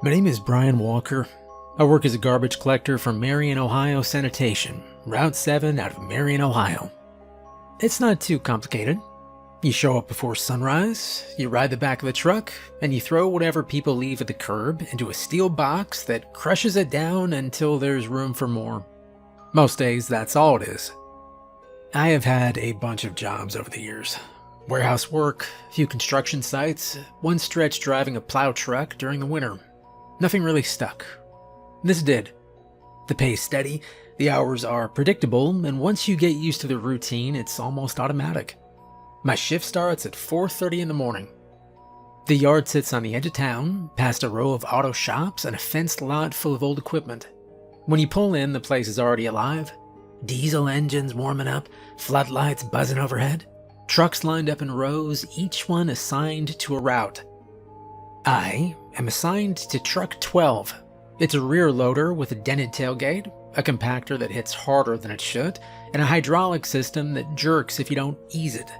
My name is Brian Walker. I work as a garbage collector for Marion, Ohio Sanitation, Route 7 out of Marion, Ohio. It's not too complicated. You show up before sunrise, you ride the back of the truck, and you throw whatever people leave at the curb into a steel box that crushes it down until there's room for more. Most days, that's all it is. I have had a bunch of jobs over the years. Warehouse work, a few construction sites, one stretch driving a plow truck during the winter. Nothing really stuck. This did. The pay's steady, the hours are predictable, and once you get used to the routine, it's almost automatic. My shift starts at 4:30 in the morning. The yard sits on the edge of town, past a row of auto shops and a fenced lot full of old equipment. When you pull in, the place is already alive. Diesel engines warming up, floodlights buzzing overhead, trucks lined up in rows, each one assigned to a route. I am assigned to truck 12. It's a rear loader with a dented tailgate, a compactor that hits harder than it should, and a hydraulic system that jerks if you don't ease it.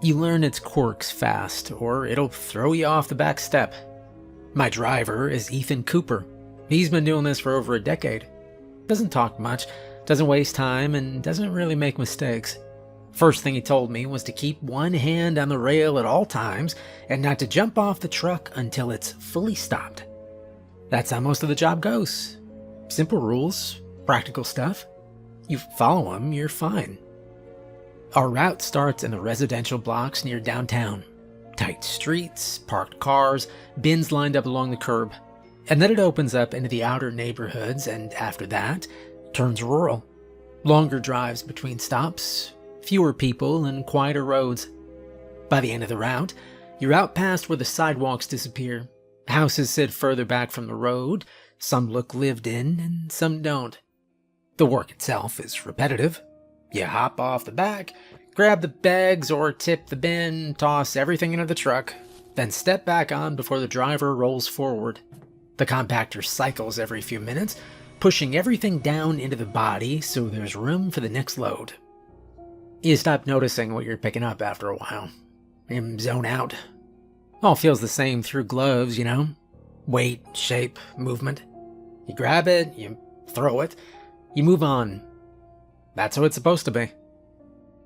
You learn its quirks fast, or it'll throw you off the back step. My driver is Ethan Cooper. He's been doing this for over a decade. Doesn't talk much, doesn't waste time, and doesn't really make mistakes. First thing he told me was to keep one hand on the rail at all times and not to jump off the truck until it's fully stopped. That's how most of the job goes. Simple rules, practical stuff. You follow them, you're fine. Our route starts in the residential blocks near downtown. Tight streets, parked cars, bins lined up along the curb. And then it opens up into the outer neighborhoods, and after that, turns rural. Longer drives between stops, fewer people, and quieter roads. By the end of the route, you're out past where the sidewalks disappear. Houses sit further back from the road, some look lived in, and some don't. The work itself is repetitive. You hop off the back, grab the bags or tip the bin, toss everything into the truck, then step back on before the driver rolls forward. The compactor cycles every few minutes, pushing everything down into the body so there's room for the next load. You stop noticing what you're picking up after a while. You zone out. All feels the same through gloves, you know? Weight, shape, movement. You grab it, you throw it, you move on. That's how it's supposed to be.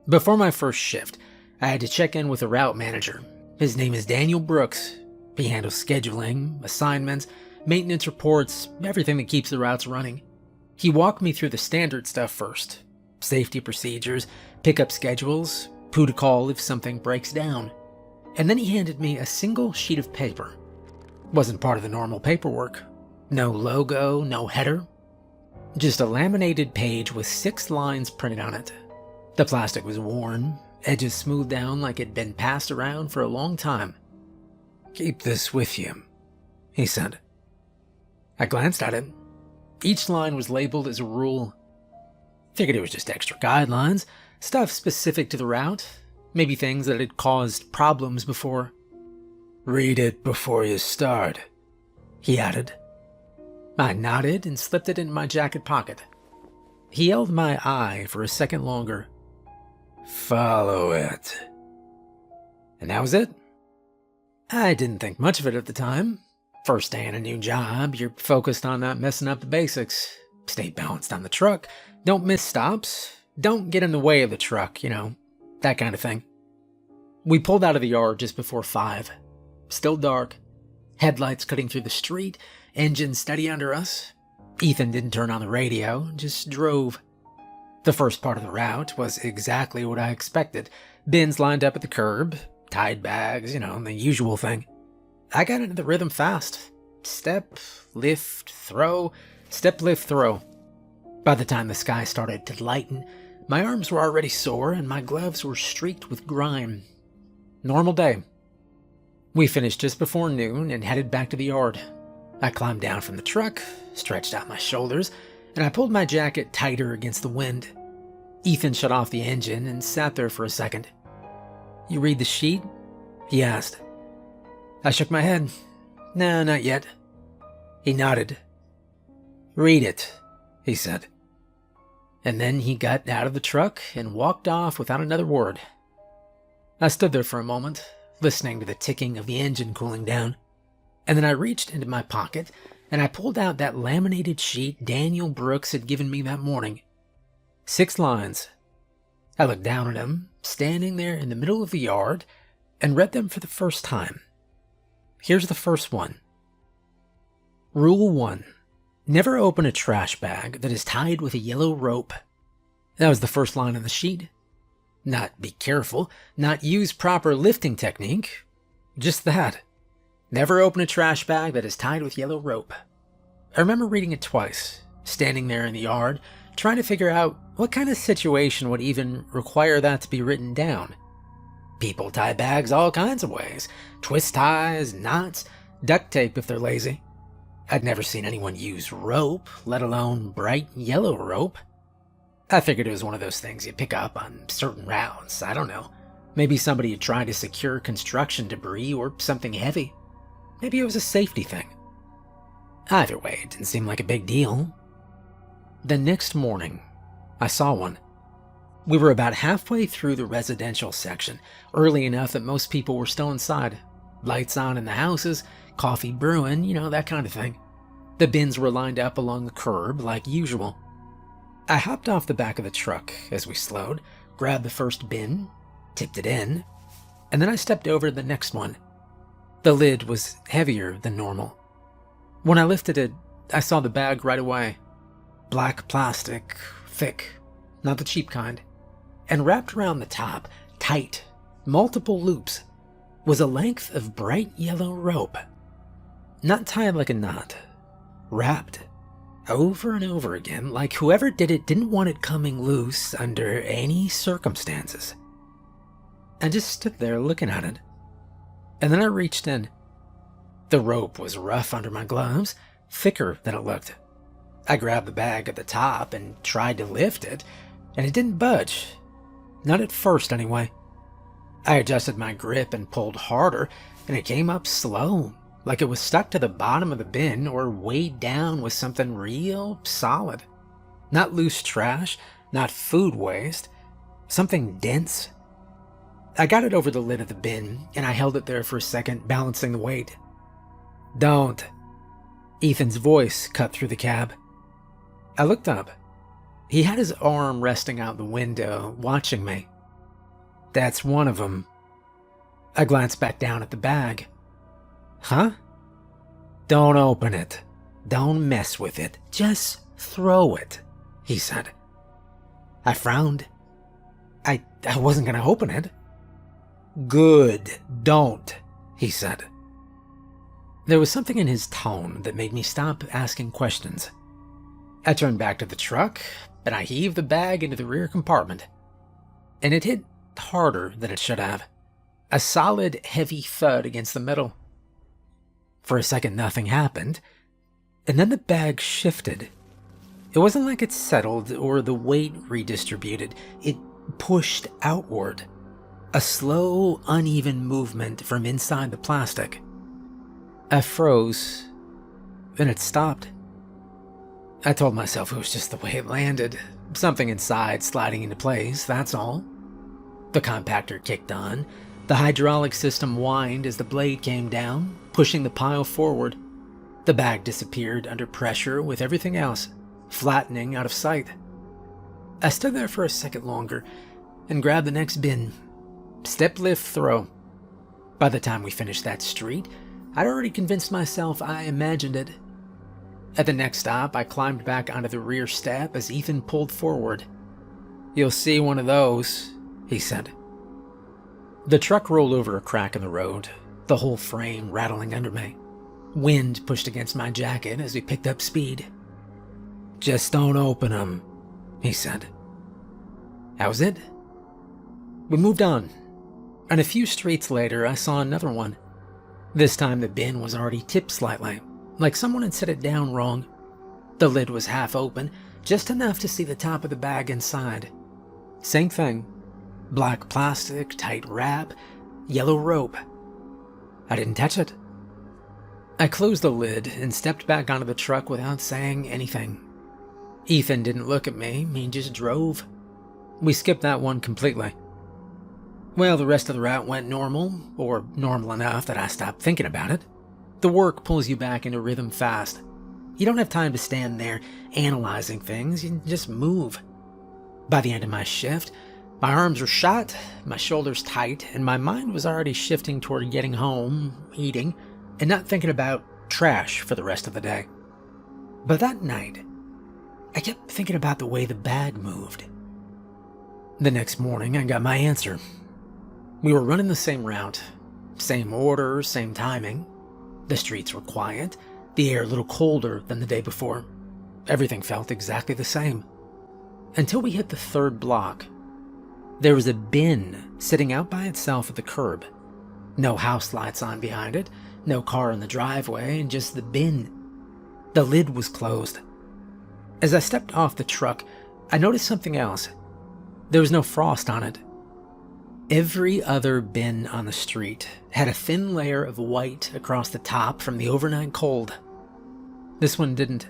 Before my first shift, I had to check in with the route manager. His name is Daniel Brooks. He handles scheduling, assignments, maintenance reports, everything that keeps the routes running. He walked me through the standard stuff first. Safety procedures, pickup schedules, who to call if something breaks down. And then he handed me a single sheet of paper. Wasn't part of the normal paperwork. No logo, no header. Just a laminated page with 6 lines printed on it. The plastic was worn, edges smoothed down like it'd been passed around for a long time. "Keep this with you," he said. I glanced at it. Each line was labeled as a rule. Figured it was just extra guidelines, stuff specific to the route, maybe things that had caused problems before. "Read it before you start," he added. I nodded and slipped it in my jacket pocket. He held my eye for a second longer. "Follow it." And that was it. I didn't think much of it at the time. First day in a new job, you're focused on not messing up the basics. Stay balanced on the truck, don't miss stops, don't get in the way of the truck, that kind of thing. We pulled out of the yard just before 5. Still dark. Headlights cutting through the street, engine steady under us. Ethan didn't turn on the radio, just drove. The first part of the route was exactly what I expected. Bins lined up at the curb, tied bags, the usual thing. I got into the rhythm fast. Step, lift, throw, step, lift, throw. By the time the sky started to lighten, my arms were already sore and my gloves were streaked with grime. Normal day. We finished just before noon and headed back to the yard. I climbed down from the truck, stretched out my shoulders, and I pulled my jacket tighter against the wind. Ethan shut off the engine and sat there for a second. "You read the sheet?" he asked. I shook my head. "No, not yet." He nodded. "Read it," he said. And then he got out of the truck and walked off without another word. I stood there for a moment, listening to the ticking of the engine cooling down. And then I reached into my pocket and I pulled out that laminated sheet Daniel Brooks had given me that morning. 6 lines. I looked down at him, standing there in the middle of the yard, and read them for the first time. Here's the first one. Rule 1. Never open a trash bag that is tied with a yellow rope. That was the first line on the sheet. Not be careful, not use proper lifting technique. Just that. Never open a trash bag that is tied with yellow rope. I remember reading it twice, standing there in the yard, trying to figure out what kind of situation would even require that to be written down. People tie bags all kinds of ways. Twist ties, knots, duct tape if they're lazy. I'd never seen anyone use rope, let alone bright yellow rope. I figured it was one of those things you pick up on certain routes. I don't know. Maybe somebody had tried to secure construction debris or something heavy. Maybe it was a safety thing. Either way, it didn't seem like a big deal. The next morning, I saw one. We were about halfway through the residential section, early enough that most people were still inside. Lights on in the houses, coffee brewing, that kind of thing. The bins were lined up along the curb like usual. I hopped off the back of the truck as we slowed, grabbed the first bin, tipped it in, and then I stepped over to the next one. The lid was heavier than normal. When I lifted it, I saw the bag right away. Black plastic, thick, not the cheap kind, and wrapped around the top, tight, multiple loops, was a length of bright yellow rope. Not tied like a knot, wrapped over and over again, like whoever did it didn't want it coming loose under any circumstances. I just stood there looking at it, and then I reached in. The rope was rough under my gloves, thicker than it looked. I grabbed the bag at the top and tried to lift it, and it didn't budge. Not at first, anyway. I adjusted my grip and pulled harder, and it came up slow, like it was stuck to the bottom of the bin or weighed down with something real solid. Not loose trash, not food waste, something dense. I got it over the lid of the bin, and I held it there for a second, balancing the weight. Don't. Ethan's voice cut through the cab. I looked up. He had his arm resting out the window, watching me. That's one of them. I glanced back down at the bag. Huh? Don't open it. Don't mess with it. Just throw it, he said. I frowned. I wasn't going to open it. Good, don't, he said. There was something in his tone that made me stop asking questions. I turned back to the truck, and I heaved the bag into the rear compartment. And it hit harder than it should have. A solid, heavy thud against the metal. For a second, nothing happened, and then the bag shifted. It wasn't like it settled or the weight redistributed. It pushed outward. A slow, uneven movement from inside the plastic. I froze, then it stopped. I told myself it was just the way it landed. Something inside sliding into place, that's all. The compactor kicked on. The hydraulic system whined as the blade came down, pushing the pile forward. The bag disappeared under pressure with everything else, flattening out of sight. I stood there for a second longer and grabbed the next bin. Step, lift, throw. By the time we finished that street, I'd already convinced myself I imagined it. At the next stop, I climbed back onto the rear step as Ethan pulled forward. You'll see one of those, he said. The truck rolled over a crack in the road, the whole frame rattling under me. Wind pushed against my jacket as we picked up speed. Just don't open them, he said. That was it. We moved on, and a few streets later I saw another one. This time the bin was already tipped slightly, like someone had set it down wrong. The lid was half open, just enough to see the top of the bag inside. Same thing. Black plastic, tight wrap, yellow rope. I didn't touch it. I closed the lid and stepped back onto the truck without saying anything. Ethan didn't look at me, he just drove. We skipped that one completely. Well, the rest of the route went normal, or normal enough that I stopped thinking about it. The work pulls you back into rhythm fast. You don't have time to stand there analyzing things, you just move. By the end of my shift, my arms were shot, my shoulders tight, and my mind was already shifting toward getting home, eating, and not thinking about trash for the rest of the day. But that night, I kept thinking about the way the bag moved. The next morning, I got my answer. We were running the same route, same order, same timing. The streets were quiet, the air a little colder than the day before. Everything felt exactly the same. Until we hit the third block. There was a bin sitting out by itself at the curb. No house lights on behind it, no car in the driveway, and just the bin. The lid was closed. As I stepped off the truck, I noticed something else. There was no frost on it. Every other bin on the street had a thin layer of white across the top from the overnight cold. This one didn't.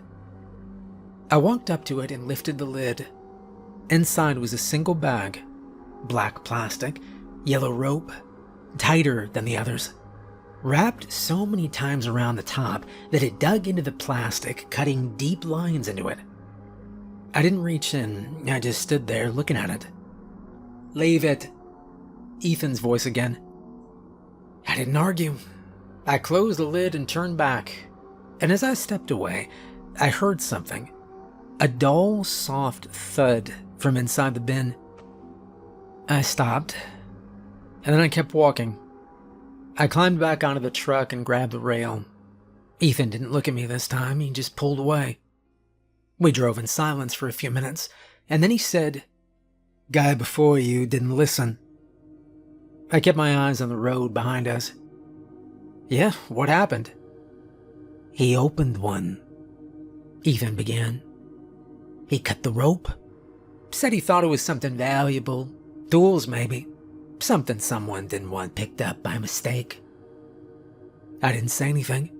I walked up to it and lifted the lid. Inside was a single bag, black plastic, yellow rope, tighter than the others, wrapped so many times around the top that it dug into the plastic, cutting deep lines into it. I didn't reach in, I just stood there looking at it. "Leave it," Ethan's voice again. I didn't argue. I closed the lid and turned back, and as I stepped away, I heard something. A dull, soft thud from inside the bin. I stopped, and then I kept walking. I climbed back onto the truck and grabbed the rail. Ethan didn't look at me this time, he just pulled away. We drove in silence for a few minutes, and then he said, "Guy before you didn't listen." I kept my eyes on the road behind us. "Yeah, what happened?" "He opened one," Ethan began. "He cut the rope. Said he thought it was something valuable. Tools, maybe. Something someone didn't want picked up by mistake." I didn't say anything.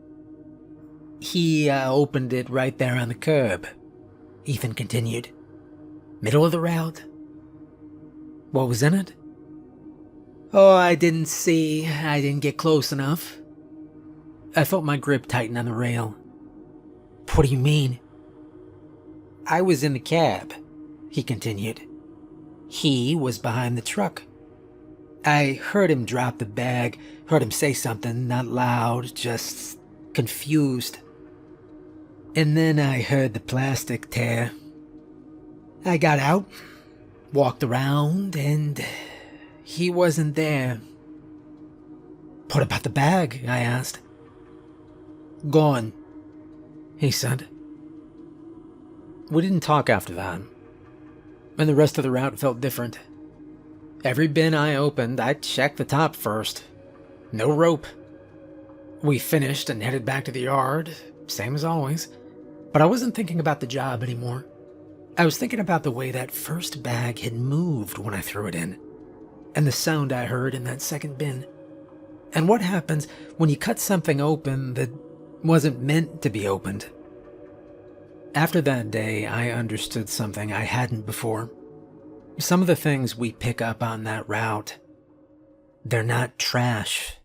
"He opened it right there on the curb," Ethan continued. "Middle of the route." "What was in it?" "Oh, I didn't see. I didn't get close enough." I felt my grip tighten on the rail. "What do you mean?" "I was in the cab," he continued. "He was behind the truck. I heard him drop the bag, heard him say something, not loud, just confused. And then I heard the plastic tear. I got out, walked around, and he wasn't there." "What about the bag?" I asked. "Gone," he said. We didn't talk after that, and the rest of the route felt different. Every bin I opened, I checked the top first. No rope. We finished and headed back to the yard, same as always, but I wasn't thinking about the job anymore. I was thinking about the way that first bag had moved when I threw it in, and the sound I heard in that second bin, and what happens when you cut something open that wasn't meant to be opened. After that day, I understood something I hadn't before. Some of the things we pick up on that route, they're not trash.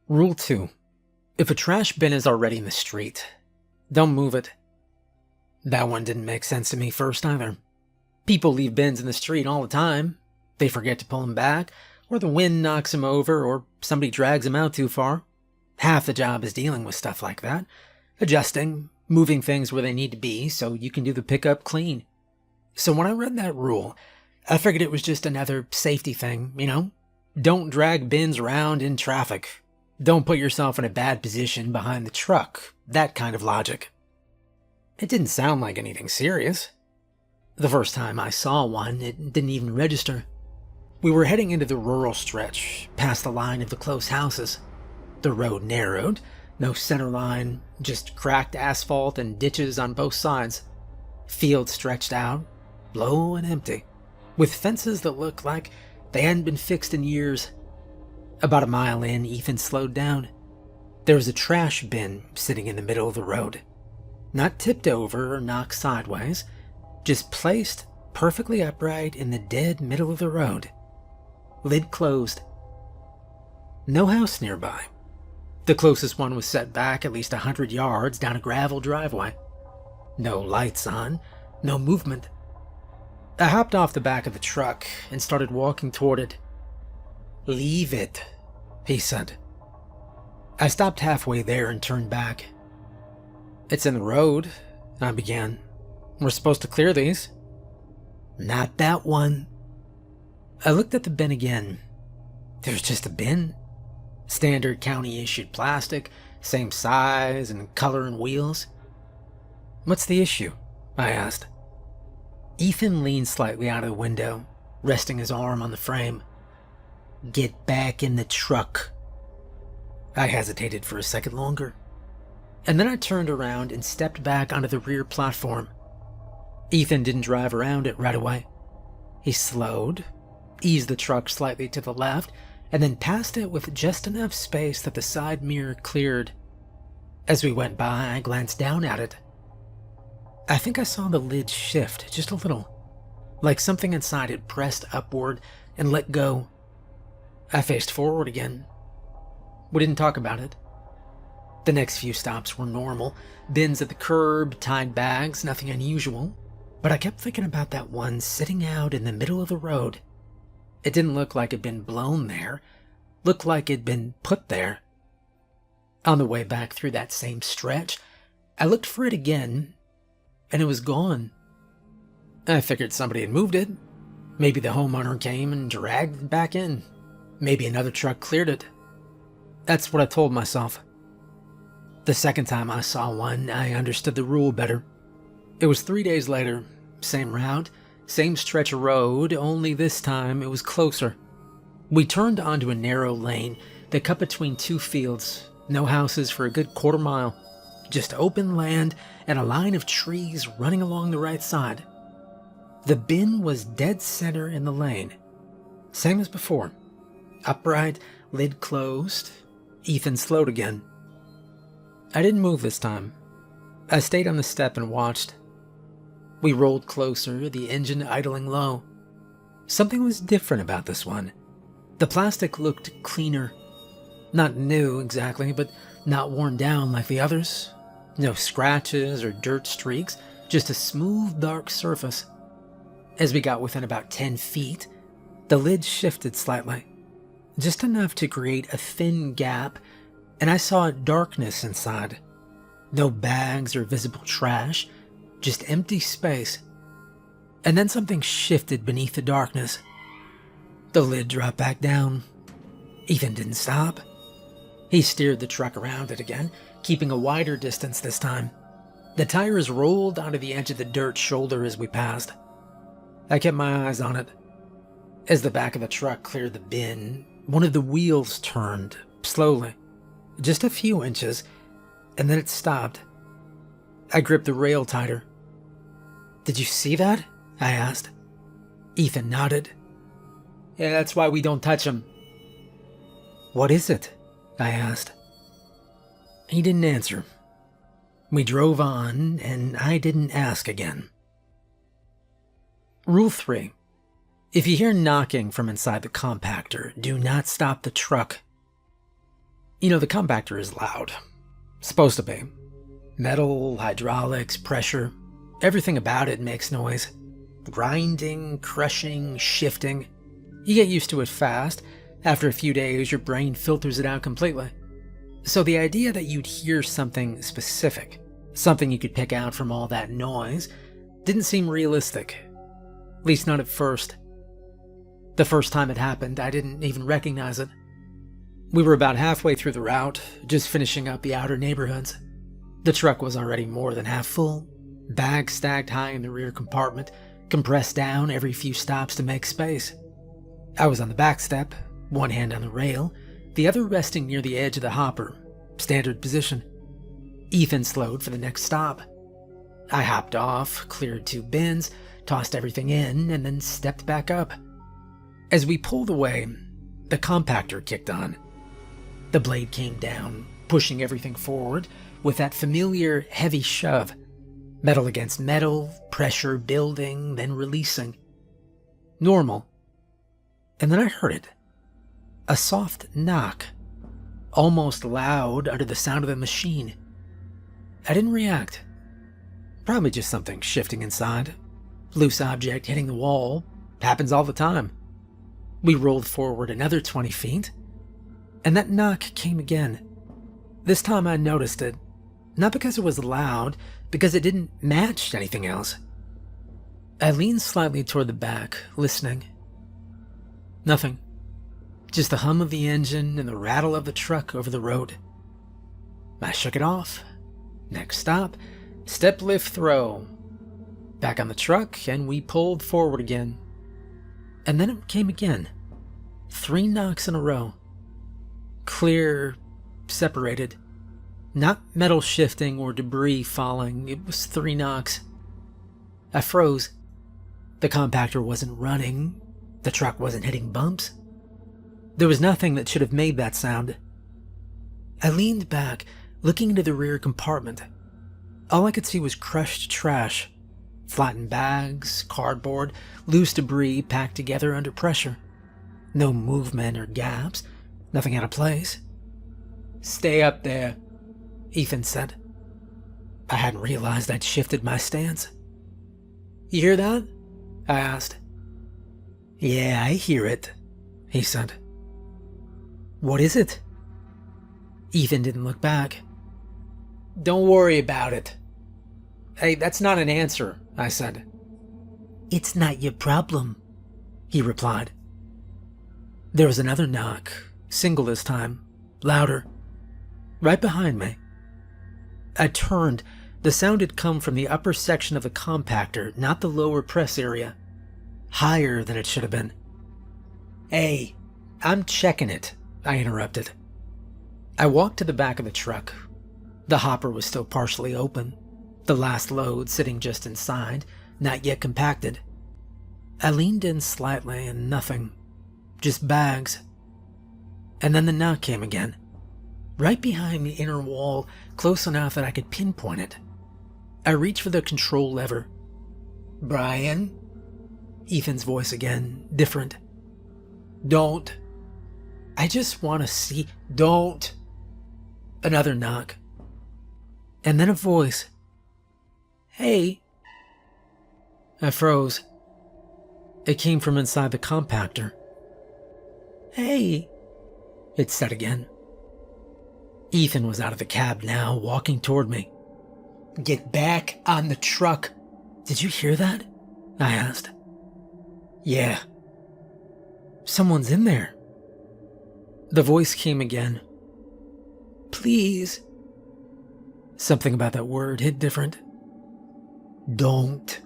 Rule 2. If a trash bin is already in the street, don't move it. That one didn't make sense to me first either. People leave bins in the street all the time. They forget to pull them back, or the wind knocks them over, or somebody drags them out too far. Half the job is dealing with stuff like that. Adjusting, moving things where they need to be so you can do the pickup clean. So when I read that rule, I figured it was just another safety thing, you know? Don't drag bins around in traffic. Don't put yourself in a bad position behind the truck. That kind of logic. It didn't sound like anything serious. The first time I saw one, it didn't even register. We were heading into the rural stretch, past the line of the close houses. The road narrowed, no center line, just cracked asphalt and ditches on both sides. Fields stretched out, low and empty, with fences that looked like they hadn't been fixed in years. About a mile in, Ethan slowed down. There was a trash bin sitting in the middle of the road. Not tipped over or knocked sideways, just placed perfectly upright in the dead middle of the road. Lid closed. No house nearby. The closest one was set back at least 100 yards down a gravel driveway. No lights on, no movement. I hopped off the back of the truck and started walking toward it. "Leave it," he said. I stopped halfway there and turned back. "It's in the road," I began. "We're supposed to clear these." "Not that one." I looked at the bin again. There's just a bin. Standard county-issued plastic, same size and color and wheels. "What's the issue?" I asked. Ethan leaned slightly out of the window, resting his arm on the frame. "Get back in the truck." I hesitated for a second longer, and then I turned around and stepped back onto the rear platform. Ethan didn't drive around it right away. He slowed, eased the truck slightly to the left, and then passed it with just enough space that the side mirror cleared. As we went by, I glanced down at it. I think I saw the lid shift just a little, like something inside it pressed upward and let go. I faced forward again. We didn't talk about it. The next few stops were normal. Bins at the curb, tied bags, nothing unusual. But I kept thinking about that one sitting out in the middle of the road. It didn't look like it'd been blown there. Looked like it'd been put there. On the way back through that same stretch, I looked for it again, and it was gone. I figured somebody had moved it. Maybe the homeowner came and dragged it back in. Maybe another truck cleared it. That's what I told myself. The second time I saw one, I understood the rule better. It was 3 days later, same route, same stretch of road, only this time it was closer. We turned onto a narrow lane that cut between two fields, no houses for a good quarter mile, just open land and a line of trees running along the right side. The bin was dead center in the lane, same as before, upright, lid closed. Ethan slowed again. I didn't move this time. I stayed on the step and watched. We rolled closer, the engine idling low. Something was different about this one. The plastic looked cleaner. Not new exactly, but not worn down like the others. No scratches or dirt streaks, just a smooth, dark surface. As we got within about 10 feet, the lid shifted slightly, just enough to create a thin gap, and I saw darkness inside. No bags or visible trash, just empty space. And then something shifted beneath the darkness. The lid dropped back down. Ethan didn't stop. He steered the truck around it again, keeping a wider distance this time. The tires rolled onto the edge of the dirt shoulder as we passed. I kept my eyes on it. As the back of the truck cleared the bin, one of the wheels turned, slowly, just a few inches, and then it stopped. I gripped the rail tighter. "Did you see that?" I asked. Ethan nodded. "Yeah, that's why we don't touch them." "What is it?" I asked. He didn't answer. We drove on, and I didn't ask again. Rule 3. If you hear knocking from inside the compactor, do not stop the truck. You know, the compactor is loud. Supposed to be. Metal, hydraulics, pressure, everything about it makes noise. Grinding, crushing, shifting. You get used to it fast. After a few days, your brain filters it out completely. So the idea that you'd hear something specific, something you could pick out from all that noise, didn't seem realistic. At least not at first. The first time it happened, I didn't even recognize it. We were about halfway through the route, just finishing up the outer neighborhoods. The truck was already more than half full, bags stacked high in the rear compartment, compressed down every few stops to make space. I was on the back step, one hand on the rail, the other resting near the edge of the hopper, standard position. Ethan slowed for the next stop. I hopped off, cleared 2 bins, tossed everything in, and then stepped back up. As we pulled away, the compactor kicked on. The blade came down, pushing everything forward with that familiar heavy shove. Metal against metal, pressure building, then releasing. Normal. And then I heard it. A soft knock almost loud under the sound of the machine. I didn't react. Probably just something shifting inside. Loose object hitting the wall. Happens all the time. We rolled forward another 20 feet, and that knock came again. This time I noticed it, not because it was loud, because it didn't match anything else. I leaned slightly toward the back, listening. Nothing. Just the hum of the engine and the rattle of the truck over the road. I shook it off. Next stop, step lift throw. Back on the truck, and we pulled forward again. And then it came again. 3 knocks in a row. Clear, separated. Not metal shifting or debris falling, it was 3 knocks. I froze. The compactor wasn't running. The truck wasn't hitting bumps. There was nothing that should have made that sound. I leaned back, looking into the rear compartment. All I could see was crushed trash. Flattened bags, cardboard, loose debris packed together under pressure. No movement or gaps, nothing out of place. "Stay up there," Ethan said. I hadn't realized I'd shifted my stance. "You hear that?" I asked. "Yeah, I hear it," he said. "What is it?" Ethan didn't look back. "Don't worry about it." "Hey, that's not an answer," I said. "It's not your problem," he replied. There was another knock, single this time, louder, right behind me. I turned. The sound had come from the upper section of the compactor, not the lower press area. Higher than it should have been. "Hey, I'm checking it," I interrupted. I walked to the back of the truck. The hopper was still partially open, the last load sitting just inside, not yet compacted. I leaned in slightly and nothing, just bags. And then the knock came again, right behind the inner wall, close enough that I could pinpoint it. I reached for the control lever. "Brian?" Ethan's voice again, different. "Don't. I just want to see. Don't." Another knock. And then a voice. "Hey." I froze. It came from inside the compactor. "Hey," it said again. Ethan was out of the cab now, walking toward me. "Get back on the truck." "Did you hear that?" I asked. "Yeah." "Someone's in there." The voice came again. "Please." Something about that word hit different. "Don't,"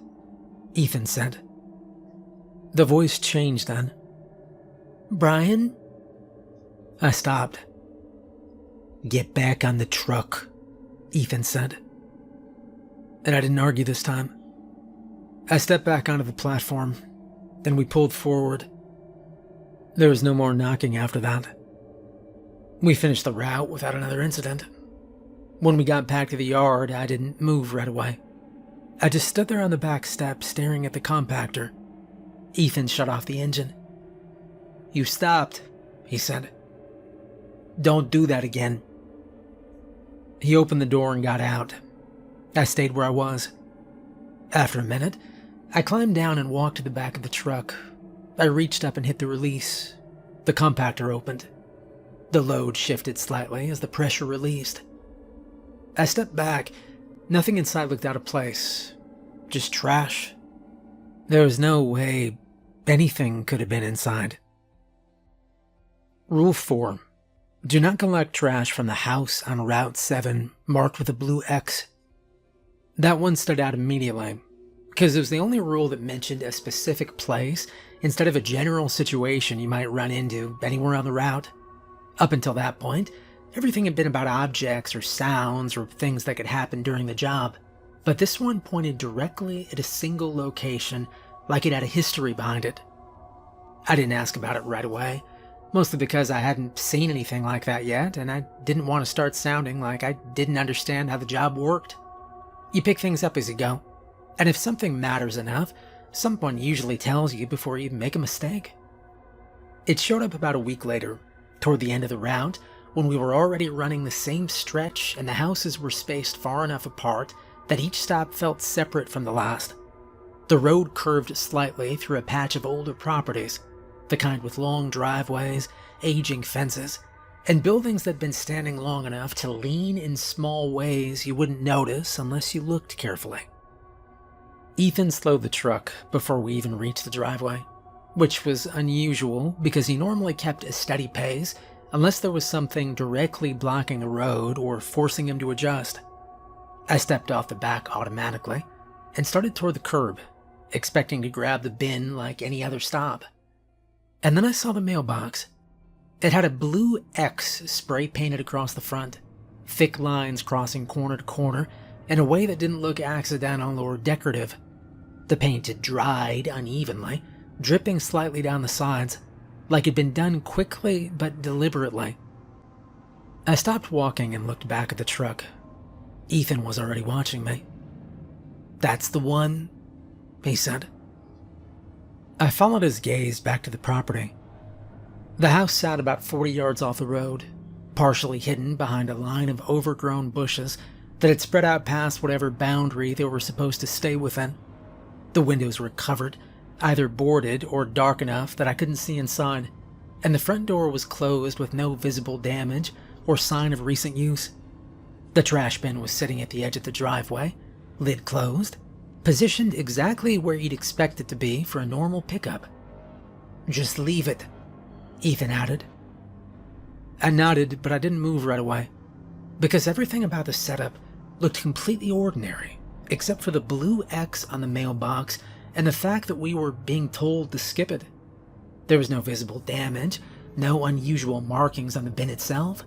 Ethan said. The voice changed then. "Brian?" I stopped. "Get back on the truck," Ethan said. And I didn't argue this time. I stepped back onto the platform. Then we pulled forward. There was no more knocking after that. We finished the route without another incident. When we got back to the yard, I didn't move right away. I just stood there on the back step staring at the compactor. Ethan shut off the engine. "You stopped," he said. "Don't do that again." He opened the door and got out. I stayed where I was. After a minute, I climbed down and walked to the back of the truck. I reached up and hit the release. The compactor opened. The load shifted slightly as the pressure released. I stepped back. Nothing inside looked out of place. Just trash. There was no way anything could have been inside. Rule 4. Do not collect trash from the house on Route 7 marked with a blue X. That one stood out immediately, because it was the only rule that mentioned a specific place instead of a general situation you might run into anywhere on the route. Up until that point, everything had been about objects or sounds or things that could happen during the job, but this one pointed directly at a single location, like it had a history behind it. I didn't ask about it right away, mostly because I hadn't seen anything like that yet, and I didn't want to start sounding like I didn't understand how the job worked. You pick things up as you go, and if something matters enough, someone usually tells you before you make a mistake. It showed up about a week later, toward the end of the route, when we were already running the same stretch and the houses were spaced far enough apart that each stop felt separate from the last. The road curved slightly through a patch of older properties, the kind with long driveways, aging fences, and buildings that had been standing long enough to lean in small ways you wouldn't notice unless you looked carefully. Ethan slowed the truck before we even reached the driveway, which was unusual because he normally kept a steady pace unless there was something directly blocking the road or forcing him to adjust. I stepped off the back automatically and started toward the curb, expecting to grab the bin like any other stop. And then I saw the mailbox. It had a blue X spray painted across the front, thick lines crossing corner to corner in a way that didn't look accidental or decorative. The paint had dried unevenly, dripping slightly down the sides, like it'd been done quickly but deliberately. I stopped walking and looked back at the truck. Ethan was already watching me. "That's the one," he said. I followed his gaze back to the property. The house sat about 40 yards off the road, partially hidden behind a line of overgrown bushes that had spread out past whatever boundary they were supposed to stay within. The windows were covered, either boarded or dark enough that I couldn't see inside, and the front door was closed with no visible damage or sign of recent use. The trash bin was sitting at the edge of the driveway, lid closed, positioned exactly where you'd expect it to be for a normal pickup. "Just leave it," Ethan added. I nodded, but I didn't move right away, because everything about the setup looked completely ordinary, except for the blue X on the mailbox and the fact that we were being told to skip it. There was no visible damage, no unusual markings on the bin itself,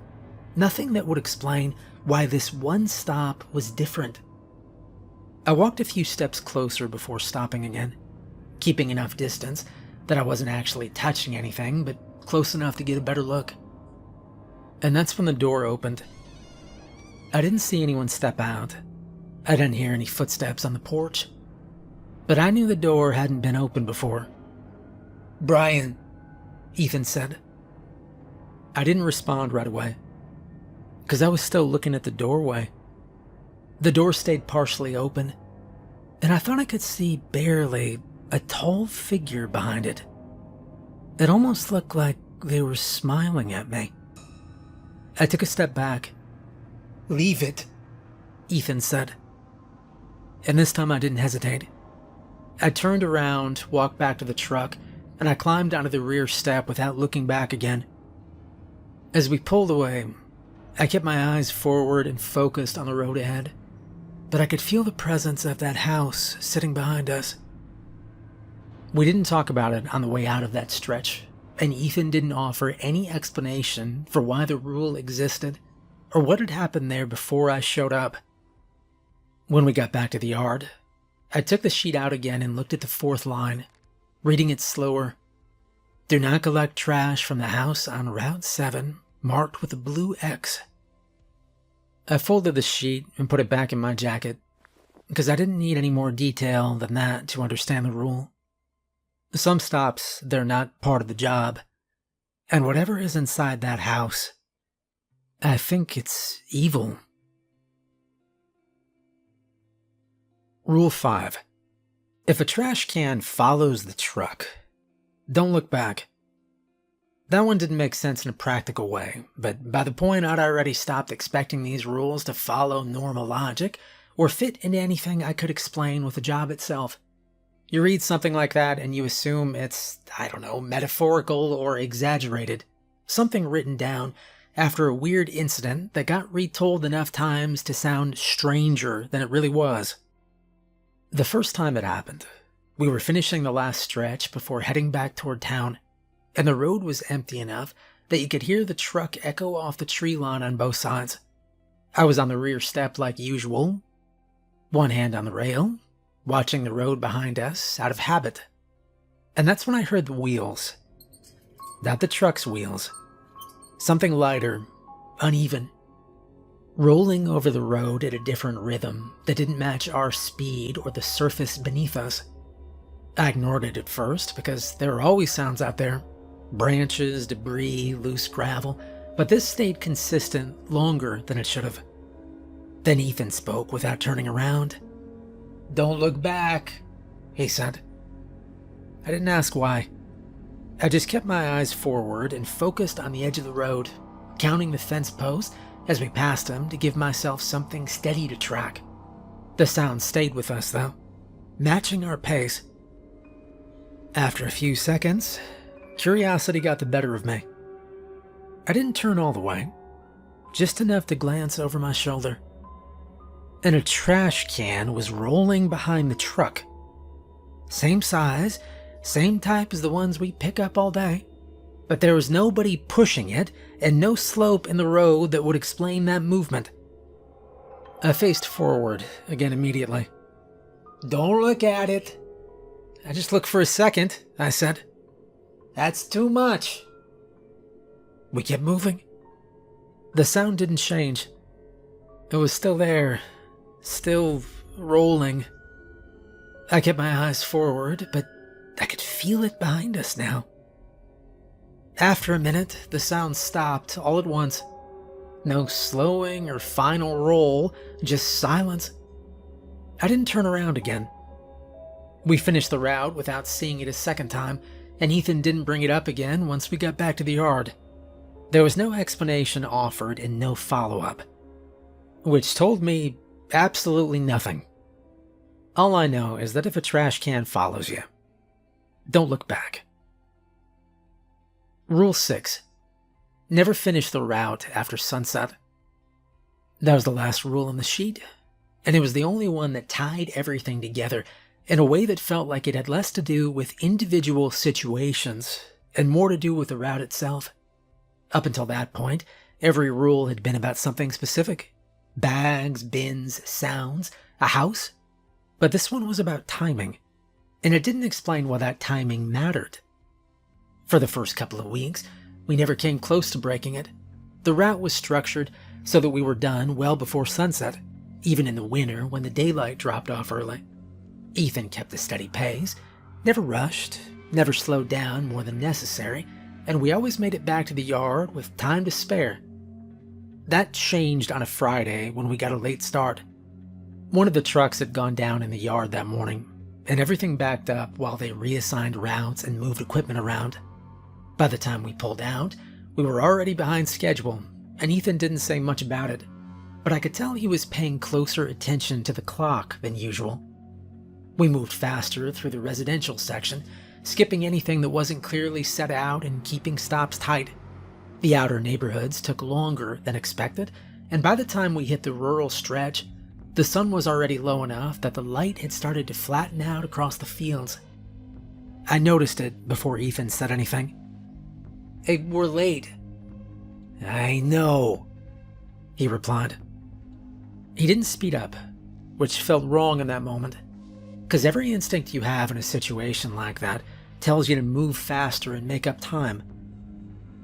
nothing that would explain why this one stop was different. I walked a few steps closer before stopping again, keeping enough distance that I wasn't actually touching anything, but close enough to get a better look. And that's when the door opened. I didn't see anyone step out. I didn't hear any footsteps on the porch, but I knew the door hadn't been opened before. "Brian," Ethan said. I didn't respond right away, because I was still looking at the doorway. The door stayed partially open, and I thought I could see barely a tall figure behind it. It almost looked like they were smiling at me. I took a step back. "Leave it," Ethan said. And this time I didn't hesitate. I turned around, walked back to the truck, and I climbed onto the rear step without looking back again. As we pulled away, I kept my eyes forward and focused on the road ahead, but I could feel the presence of that house sitting behind us. We didn't talk about it on the way out of that stretch, and Ethan didn't offer any explanation for why the rule existed or what had happened there before I showed up. When we got back to the yard, I took the sheet out again and looked at the fourth line, reading it slower. "Do not collect trash from the house on Route 7, marked with a blue X." I folded the sheet and put it back in my jacket, because I didn't need any more detail than that to understand the rule. Some stops, they're not part of the job, and whatever is inside that house, I think it's evil. Rule 5. If a trash can follows the truck, don't look back. That one didn't make sense in a practical way, but by the point I'd already stopped expecting these rules to follow normal logic or fit into anything I could explain with the job itself. You read something like that and you assume it's, metaphorical or exaggerated, something written down after a weird incident that got retold enough times to sound stranger than it really was. The first time it happened, we were finishing the last stretch before heading back toward town, and the road was empty enough that you could hear the truck echo off the tree line on both sides. I was on the rear step like usual, one hand on the rail, watching the road behind us out of habit. And that's when I heard the wheels. Not the truck's wheels. Something lighter, uneven, rolling over the road at a different rhythm that didn't match our speed or the surface beneath us. I ignored it at first because there are always sounds out there. Branches, debris, loose gravel, but this stayed consistent longer than it should have. Then Ethan spoke without turning around. "Don't look back," he said. I didn't ask why. I just kept my eyes forward and focused on the edge of the road, counting the fence posts as we passed them to give myself something steady to track. The sound stayed with us, though, matching our pace. After a few seconds, curiosity got the better of me. I didn't turn all the way, just enough to glance over my shoulder. And a trash can was rolling behind the truck. Same size, same type as the ones we pick up all day, but there was nobody pushing it and no slope in the road that would explain that movement. I faced forward again immediately. "Don't look at it." "I just looked for a second," I said. "That's too much." We kept moving. The sound didn't change. It was still there, still rolling. I kept my eyes forward, but I could feel it behind us now. After a minute, the sound stopped all at once. No slowing or final roll, just silence. I didn't turn around again. We finished the route without seeing it a second time, and Ethan didn't bring it up again once we got back to the yard. There was no explanation offered and no follow-up, which told me absolutely nothing. All I know is that if a trash can follows you, don't look back. Rule 6. Never finish the route after sunset. That was the last rule on the sheet, and it was the only one that tied everything together in a way that felt like it had less to do with individual situations and more to do with the route itself. Up until that point, every rule had been about something specific. Bags, bins, sounds, a house. But this one was about timing, and it didn't explain why that timing mattered. For the first couple of weeks, we never came close to breaking it. The route was structured so that we were done well before sunset, even in the winter when the daylight dropped off early. Ethan kept a steady pace, never rushed, never slowed down more than necessary, and we always made it back to the yard with time to spare. That changed on a Friday when we got a late start. One of the trucks had gone down in the yard that morning, and everything backed up while they reassigned routes and moved equipment around. By the time we pulled out, we were already behind schedule, and Ethan didn't say much about it, but I could tell he was paying closer attention to the clock than usual. We moved faster through the residential section, skipping anything that wasn't clearly set out and keeping stops tight. The outer neighborhoods took longer than expected, and by the time we hit the rural stretch, the sun was already low enough that the light had started to flatten out across the fields. I noticed it before Ethan said anything. "Hey, we're late." "I know," he replied. He didn't speed up, which felt wrong in that moment, because every instinct you have in a situation like that tells you to move faster and make up time.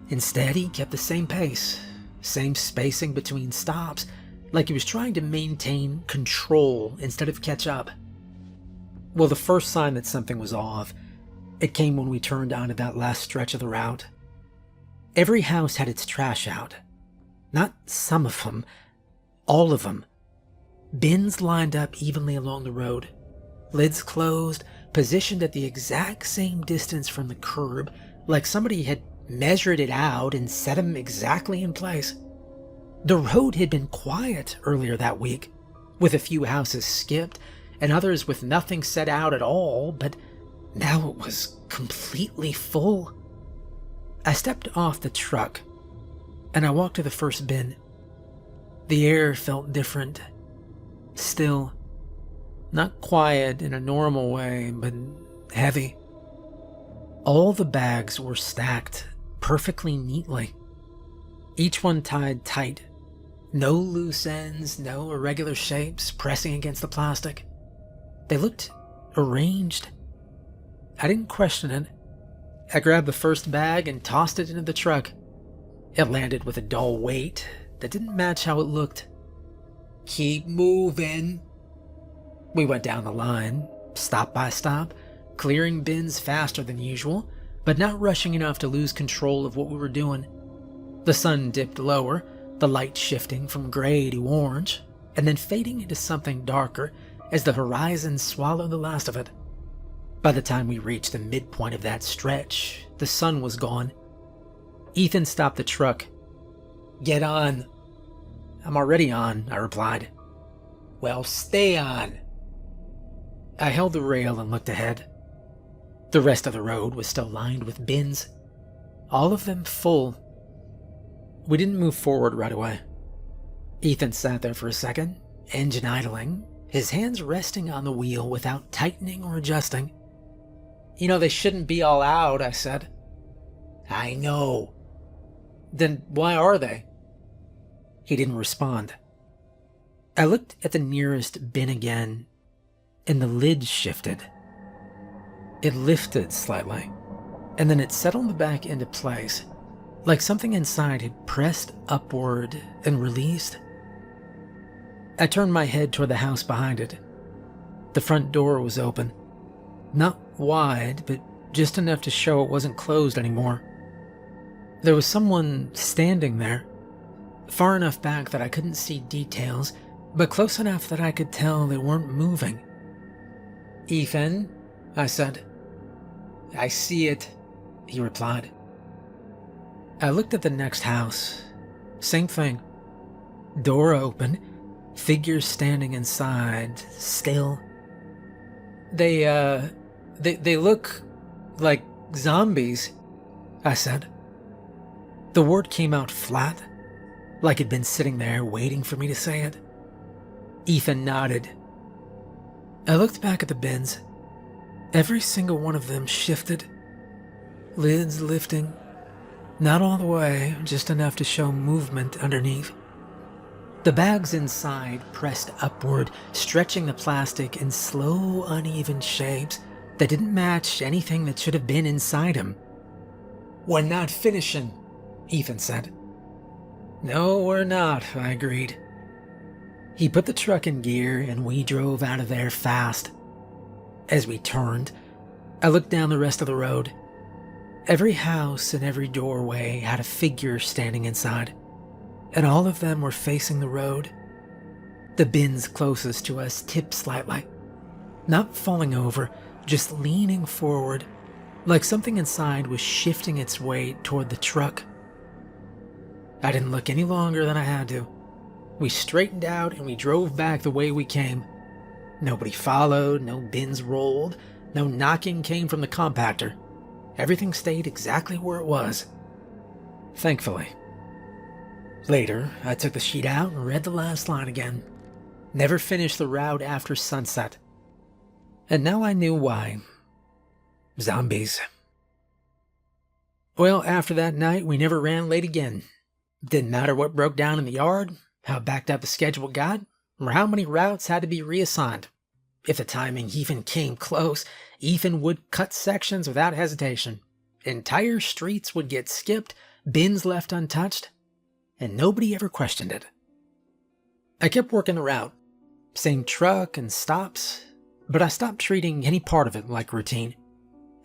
Instead, he kept the same pace, same spacing between stops, like he was trying to maintain control instead of catch up. Well, the first sign that something was off, it came when we turned onto that last stretch of the route. Every house had its trash out. Not some of them, all of them. Bins lined up evenly along the road, lids closed, positioned at the exact same distance from the curb, like somebody had measured it out and set them exactly in place. The road had been quiet earlier that week, with a few houses skipped and others with nothing set out at all, but now it was completely full. I stepped off the truck and I walked to the first bin. The air felt different, still, not quiet in a normal way, but heavy. All the bags were stacked perfectly neatly, each one tied tight. No loose ends, no irregular shapes pressing against the plastic. They looked arranged. I didn't question it. I grabbed the first bag and tossed it into the truck. It landed with a dull weight that didn't match how it looked. "Keep moving." We went down the line, stop by stop, clearing bins faster than usual, but not rushing enough to lose control of what we were doing. The sun dipped lower, the light shifting from gray to orange, and then fading into something darker as the horizon swallowed the last of it. By the time we reached the midpoint of that stretch, the sun was gone. Ethan stopped the truck. "Get on." "I'm already on," I replied. "Well, stay on." I held the rail and looked ahead. The rest of the road was still lined with bins, all of them full. We didn't move forward right away. Ethan sat there for a second, engine idling, his hands resting on the wheel without tightening or adjusting. "You know, they shouldn't be all out," I said. "I know." "Then why are they?" He didn't respond. I looked at the nearest bin again, and the lid shifted. It lifted slightly, and then it settled back into place, like something inside had pressed upward and released. I turned my head toward the house behind it. The front door was open. Not wide, but just enough to show it wasn't closed anymore. There was someone standing there, far enough back that I couldn't see details, but close enough that I could tell they weren't moving. "Ethan," I said. "I see it," he replied. I looked at the next house. Same thing. Door open, figures standing inside, still. They look like zombies," I said. The word came out flat, like it'd been sitting there waiting for me to say it. Ethan nodded. I looked back at the bins. Every single one of them shifted, lids lifting, not all the way, just enough to show movement underneath. The bags inside pressed upward, stretching the plastic in slow, uneven shapes that didn't match anything that should have been inside him. "We're not finishing," Ethan said. "No, we're not," I agreed. He put the truck in gear and we drove out of there fast. As we turned, I looked down the rest of the road. Every house and every doorway had a figure standing inside, and all of them were facing the road. The bins closest to us tipped slightly, not falling over, just leaning forward, like something inside was shifting its weight toward the truck. I didn't look any longer than I had to. We straightened out and we drove back the way we came. Nobody followed, no bins rolled, no knocking came from the compactor. Everything stayed exactly where it was. Thankfully. Later, I took the sheet out and read the last line again. Never finished the route after sunset. And now I knew why. Zombies. Well, after that night, we never ran late again. Didn't matter what broke down in the yard, how backed up the schedule got, or how many routes had to be reassigned. If the timing even came close, Ethan would cut sections without hesitation. Entire streets would get skipped, bins left untouched, and nobody ever questioned it. I kept working the route, same truck and stops, but I stopped treating any part of it like routine.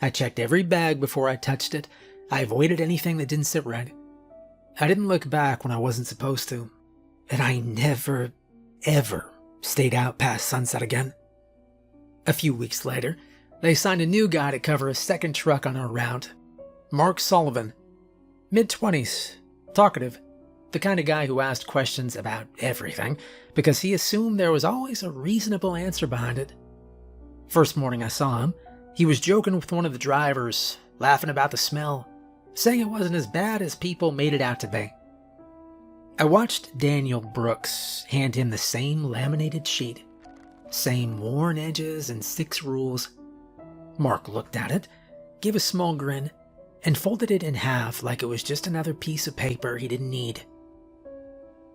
I checked every bag before I touched it. I avoided anything that didn't sit right. I didn't look back when I wasn't supposed to, and I never, ever stayed out past sunset again. A few weeks later, they assigned a new guy to cover a second truck on our route. Mark Sullivan. Mid-20s, talkative, the kind of guy who asked questions about everything because he assumed there was always a reasonable answer behind it. First morning I saw him, he was joking with one of the drivers, laughing about the smell, saying it wasn't as bad as people made it out to be. I watched Daniel Brooks hand him the same laminated sheet, same worn edges and 6 rules. Mark looked at it, gave a small grin, and folded it in half like it was just another piece of paper he didn't need.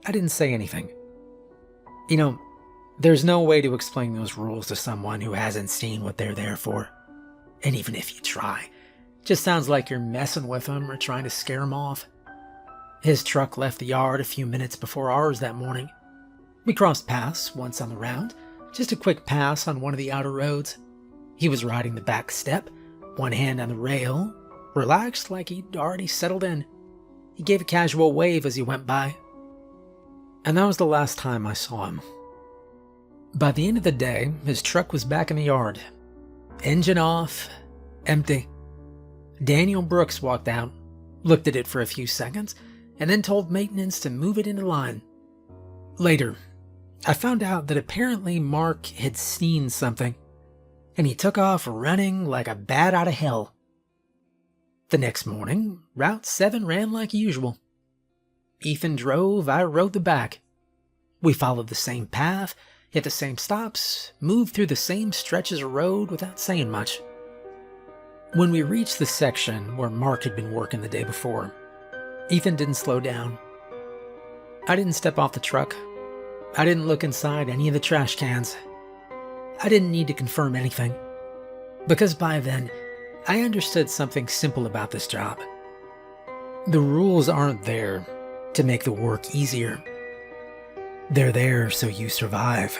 I didn't say anything. You know, there's no way to explain those rules to someone who hasn't seen what they're there for. And even if you try, it just sounds like you're messing with them or trying to scare them off. His truck left the yard a few minutes before ours that morning. We crossed paths once on the round, just a quick pass on one of the outer roads. He was riding the back step, one hand on the rail, relaxed like he'd already settled in. He gave a casual wave as he went by. And that was the last time I saw him. By the end of the day, his truck was back in the yard. Engine off, empty. Daniel Brooks walked out, looked at it for a few seconds, and then told maintenance to move it into line. Later, I found out that apparently Mark had seen something, and he took off running like a bat out of hell. The next morning, Route 7 ran like usual. Ethan drove, I rode the back. We followed the same path, hit the same stops, moved through the same stretches of road without saying much. When we reached the section where Mark had been working the day before, Ethan didn't slow down. I didn't step off the truck. I didn't look inside any of the trash cans. I didn't need to confirm anything, because by then, I understood something simple about this job. The rules aren't there to make the work easier. They're there so you survive.